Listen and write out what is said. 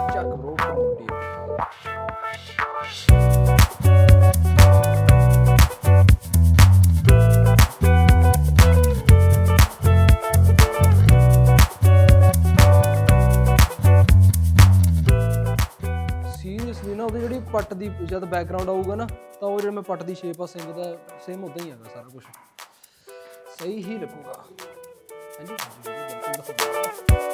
ਚੱਕ ਬ్రో ਮੁੰਡੀ ਸੀਰੀਅਸਲੀ ਨਾ ਉਹਦੀ ਜਿਹੜੀ ਪੱਟ ਦੀ ਜਦ ਬੈਕਗਰਾਉਂਡ ਆਊਗਾ ਨਾ ਤਾਂ ਉਹ ਜਿਹੜਾ ਮੈਂ ਪੱਟ ਦੀ ਸ਼ੇਪ ਆ ਸਿੰਘ ਦਾ ਸੇਮ ਉਦਾਂ ਹੀ ਆਗਾ ਸਾਰਾ ਕੁਝ ਸਹੀ ਹੀ ਲੱਗੂਗਾ ਹਾਂਜੀ ਬਿਲਕੁਲ